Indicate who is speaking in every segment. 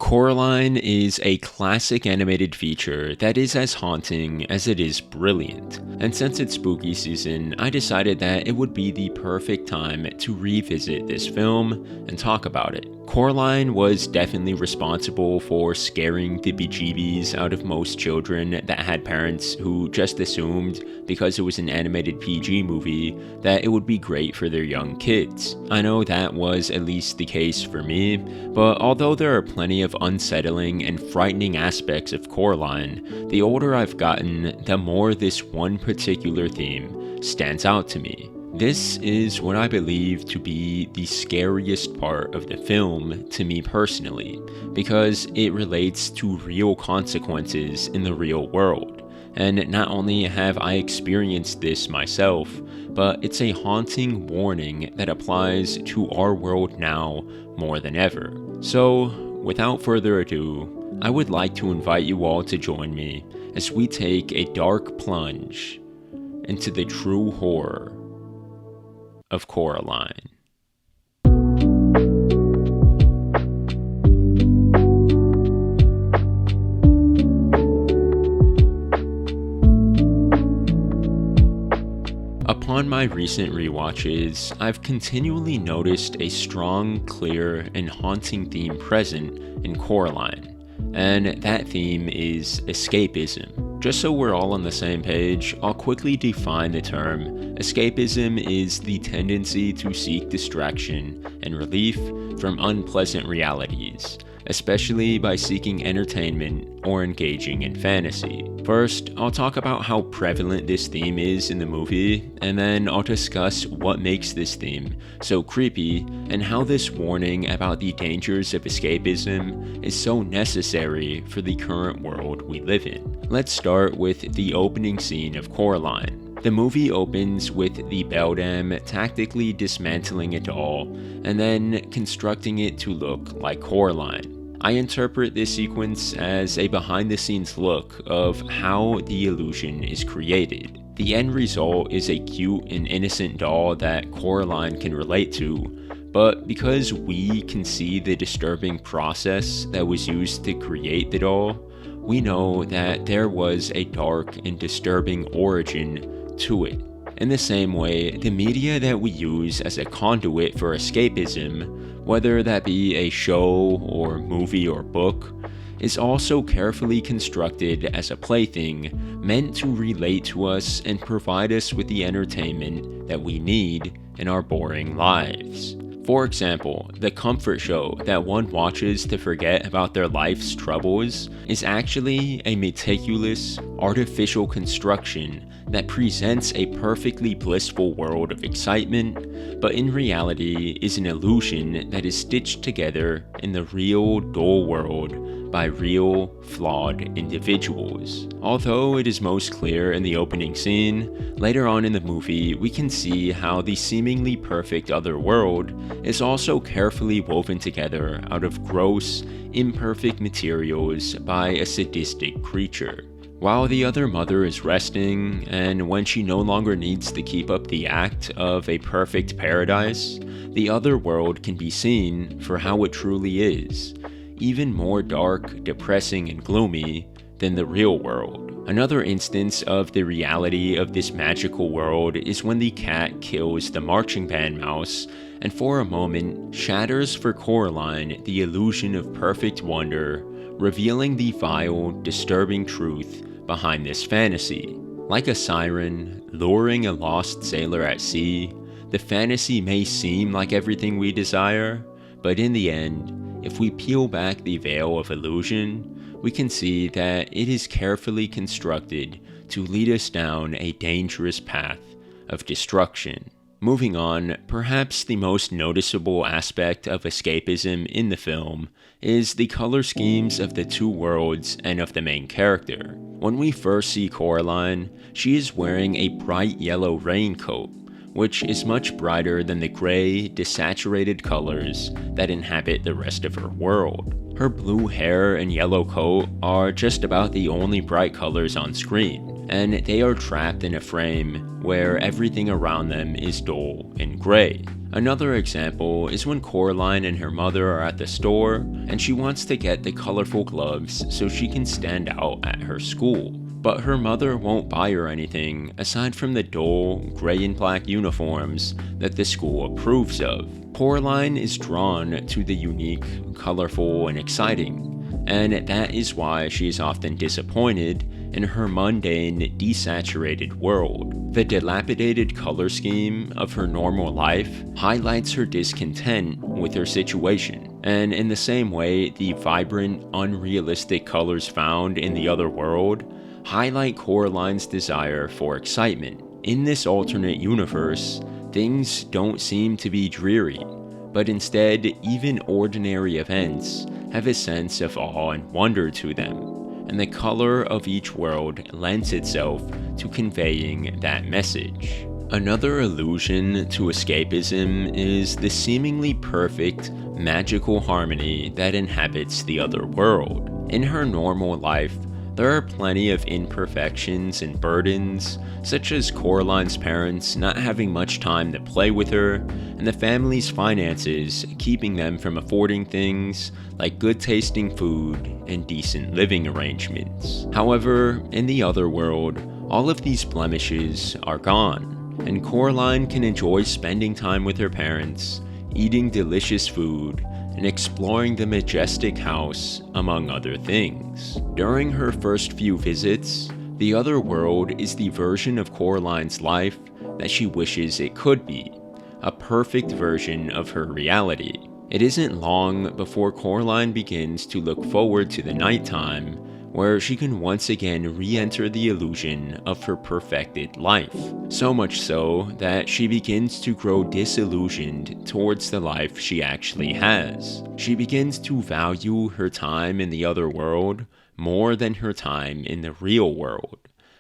Speaker 1: Coraline is a classic animated feature that is as haunting as it is brilliant, and since it's spooky season, I decided that it would be the perfect time to revisit this film and talk about it. Coraline was definitely responsible for scaring the bejeebies out of most children that had parents who just assumed, because it was an animated PG movie, that it would be great for their young kids. I know that was at least the case for me, but although there are plenty of unsettling and frightening aspects of Coraline, the older I've gotten, the more this one particular theme stands out to me. This is what I believe to be the scariest part of the film to me personally, because it relates to real consequences in the real world. And not only have I experienced this myself, but it's a haunting warning that applies to our world now more than ever. So, without further ado, I would like to invite you all to join me as we take a dark plunge into the true horror of Coraline. Upon my recent rewatches, I've continually noticed a strong, clear, and haunting theme present in Coraline, and that theme is escapism. Just so we're all on the same page, I'll quickly define the term. Escapism is the tendency to seek distraction and relief from unpleasant realities, especially by seeking entertainment or engaging in fantasy. First, I'll talk about how prevalent this theme is in the movie, and then I'll discuss what makes this theme so creepy and how this warning about the dangers of escapism is so necessary for the current world we live in. Let's start with the opening scene of Coraline. The movie opens with the beldam tactically dismantling it all and then constructing it to look like Coraline. I interpret this sequence as a behind-the-scenes look of how the illusion is created. The end result is a cute and innocent doll that Coraline can relate to, but because we can see the disturbing process that was used to create the doll, we know that there was a dark and disturbing origin to it. In the same way, the media that we use as a conduit for escapism, whether that be a show or movie or book, is also carefully constructed as a plaything meant to relate to us and provide us with the entertainment that we need in our boring lives. For example, the comfort show that one watches to forget about their life's troubles is actually a meticulous, artificial construction that presents a perfectly blissful world of excitement, but in reality is an illusion that is stitched together in the real, dull world by real, flawed individuals. Although it is most clear in the opening scene, later on in the movie we can see how the seemingly perfect other world is also carefully woven together out of gross, imperfect materials by a sadistic creature. While the other mother is resting, and when she no longer needs to keep up the act of a perfect paradise, the other world can be seen for how it truly is, even more dark, depressing, and gloomy than the real world. Another instance of the reality of this magical world is when the cat kills the marching band mouse and for a moment shatters for Coraline the illusion of perfect wonder, revealing the vile, disturbing truth behind this fantasy. Like a siren luring a lost sailor at sea, the fantasy may seem like everything we desire, but in the end, if we peel back the veil of illusion, we can see that it is carefully constructed to lead us down a dangerous path of destruction. Moving on, perhaps the most noticeable aspect of escapism in the film is the color schemes of the two worlds and of the main character. When we first see Coraline, she is wearing a bright yellow raincoat, which is much brighter than the gray, desaturated colors that inhabit the rest of her world. Her blue hair and yellow coat are just about the only bright colors on screen, and they are trapped in a frame where everything around them is dull and gray. Another example is when Coraline and her mother are at the store and she wants to get the colorful gloves so she can stand out at her school. But her mother won't buy her anything aside from the dull, gray and black uniforms that the school approves of. Coraline is drawn to the unique, colorful, and exciting, and that is why she is often disappointed in her mundane, desaturated world. The dilapidated color scheme of her normal life highlights her discontent with her situation, and in the same way, the vibrant, unrealistic colors found in the other world highlight Coraline's desire for excitement. In this alternate universe, things don't seem to be dreary, but instead, even ordinary events have a sense of awe and wonder to them, and the color of each world lends itself to conveying that message. Another allusion to escapism is the seemingly perfect, magical harmony that inhabits the other world. In her normal life, there are plenty of imperfections and burdens, such as Coraline's parents not having much time to play with her, and the family's finances keeping them from affording things like good-tasting food and decent living arrangements. However, in the other world, all of these blemishes are gone, and Coraline can enjoy spending time with her parents, eating delicious food, and exploring the majestic house, among other things. During her first few visits, the other world is the version of Coraline's life that she wishes it could be, a perfect version of her reality. It isn't long before Coraline begins to look forward to the nighttime, where she can once again re-enter the illusion of her perfected life. So much so that she begins to grow disillusioned towards the life she actually has. She begins to value her time in the other world more than her time in the real world.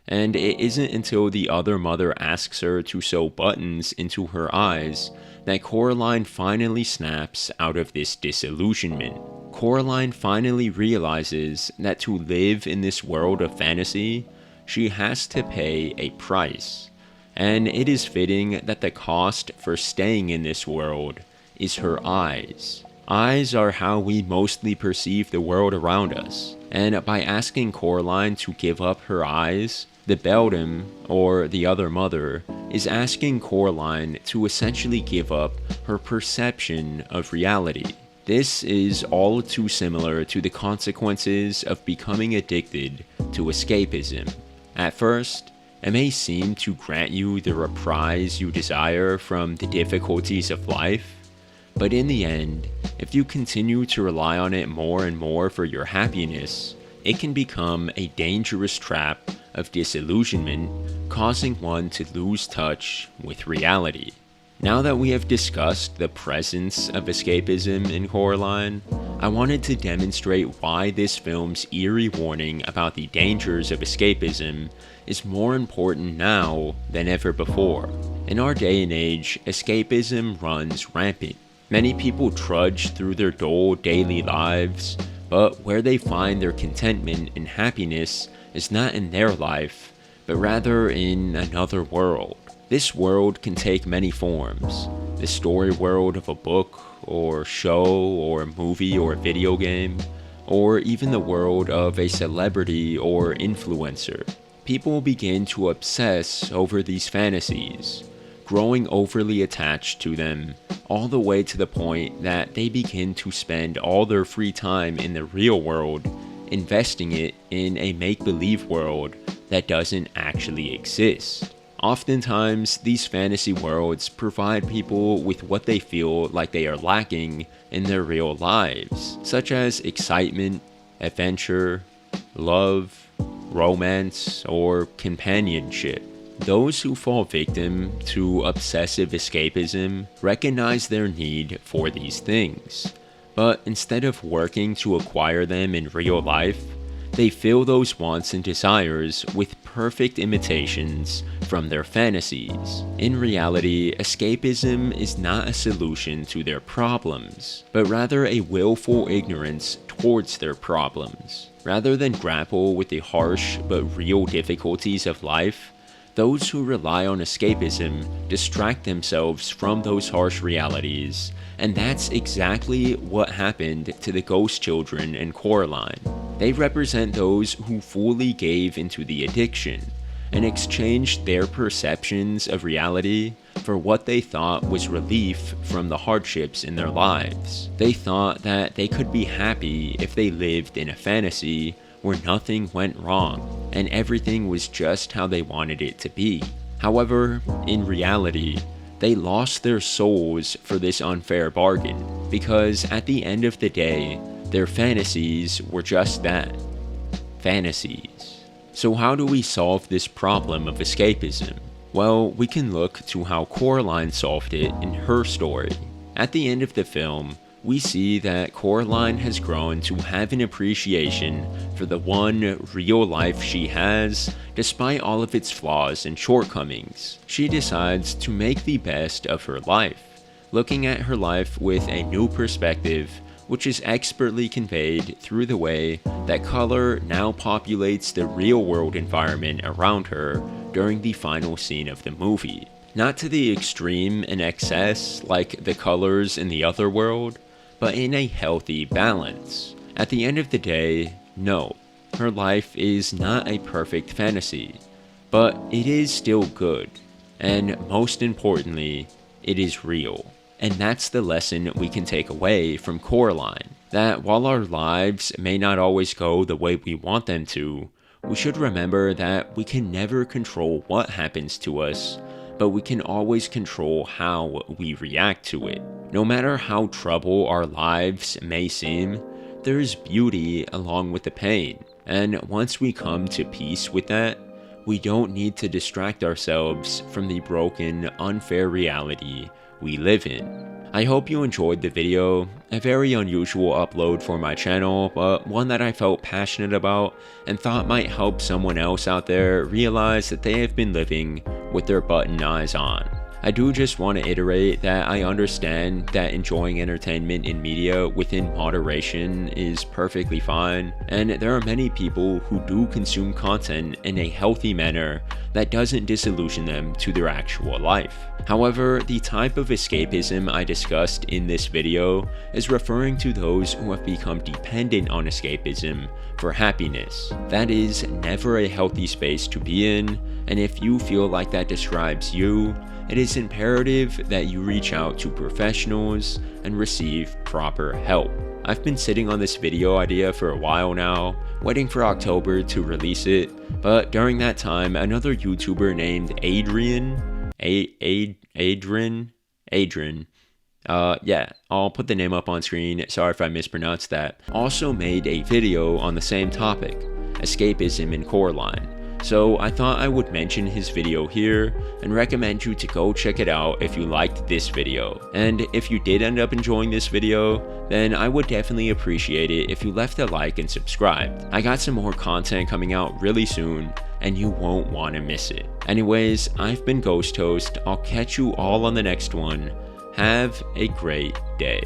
Speaker 1: And it isn't until the other mother asks her to sew buttons into her eyes that Coraline finally snaps out of this disillusionment. Coraline finally realizes that to live in this world of fantasy, she has to pay a price. And it is fitting that the cost for staying in this world is her eyes. Eyes are how we mostly perceive the world around us, and by asking Coraline to give up her eyes, the beldam, or the other mother, is asking Coraline to essentially give up her perception of reality. This is all too similar to the consequences of becoming addicted to escapism. At first, it may seem to grant you the reprise you desire from the difficulties of life, but in the end, if you continue to rely on it more and more for your happiness, it can become a dangerous trap of disillusionment, causing one to lose touch with reality. Now that we have discussed the presence of escapism in Coraline, I wanted to demonstrate why this film's eerie warning about the dangers of escapism is more important now than ever before. In our day and age, escapism runs rampant. Many people trudge through their dull daily lives, but where they find their contentment and happiness is not in their life, but rather in another world. This world can take many forms: the story world of a book, or show, or movie, or video game, or even the world of a celebrity or influencer. People begin to obsess over these fantasies, growing overly attached to them, all the way to the point that they begin to spend all their free time in the real world, investing it in a make-believe world that doesn't actually exist. Oftentimes, these fantasy worlds provide people with what they feel like they are lacking in their real lives, such as excitement, adventure, love, romance, or companionship. Those who fall victim to obsessive escapism recognize their need for these things, but instead of working to acquire them in real life, they fill those wants and desires with perfect imitations from their fantasies. In reality, escapism is not a solution to their problems, but rather a willful ignorance towards their problems. Rather than grapple with the harsh but real difficulties of life, Those who rely on escapism distract themselves from those harsh realities, and that's exactly what happened to the ghost children and Coraline. They represent those who fully gave into the addiction and exchanged their perceptions of reality for what they thought was relief from the hardships in their lives. They thought that they could be happy if they lived in a fantasy where nothing went wrong and everything was just how they wanted it to be. However, in reality, they lost their souls for this unfair bargain, because at the end of the day, their fantasies were just that, fantasies. So how do we solve this problem of escapism? Well, we can look to how Coraline solved it in her story. At the end of the film, we see that Coraline has grown to have an appreciation for the one real life she has, despite all of its flaws and shortcomings. She decides to make the best of her life, looking at her life with a new perspective, which is expertly conveyed through the way that color now populates the real-world environment around her during the final scene of the movie. Not to the extreme and excess like the colors in the other world, but in a healthy balance. At the end of the day, no, her life is not a perfect fantasy, but it is still good, and most importantly, it is real. And that's the lesson we can take away from Coraline, that while our lives may not always go the way we want them to, we should remember that we can never control what happens to us, but we can always control how we react to it. No matter how troubled our lives may seem, there is beauty along with the pain, and once we come to peace with that, we don't need to distract ourselves from the broken, unfair reality we live in. I hope you enjoyed the video, a very unusual upload for my channel, but one that I felt passionate about and thought might help someone else out there realize that they have been living with their button eyes on. I do just want to iterate that I understand that enjoying entertainment in media within moderation is perfectly fine, and there are many people who do consume content in a healthy manner that doesn't disillusion them to their actual life. However, the type of escapism I discussed in this video is referring to those who have become dependent on escapism for happiness. That is never a healthy space to be in, and if you feel like that describes you, it is imperative that you reach out to professionals and receive proper help. I've been sitting on this video idea for a while now, waiting for October to release it, but during that time, another YouTuber named Adrian, I'll put the name up on screen, sorry if I mispronounced that, also made a video on the same topic, escapism in Coraline. So I thought I would mention his video here and recommend you to go check it out if you liked this video. And if you did end up enjoying this video, then I would definitely appreciate it if you left a like and subscribed. I got some more content coming out really soon, and you won't want to miss it. Anyways, I've been Ghost Toast. I'll catch you all on the next one. Have a great day.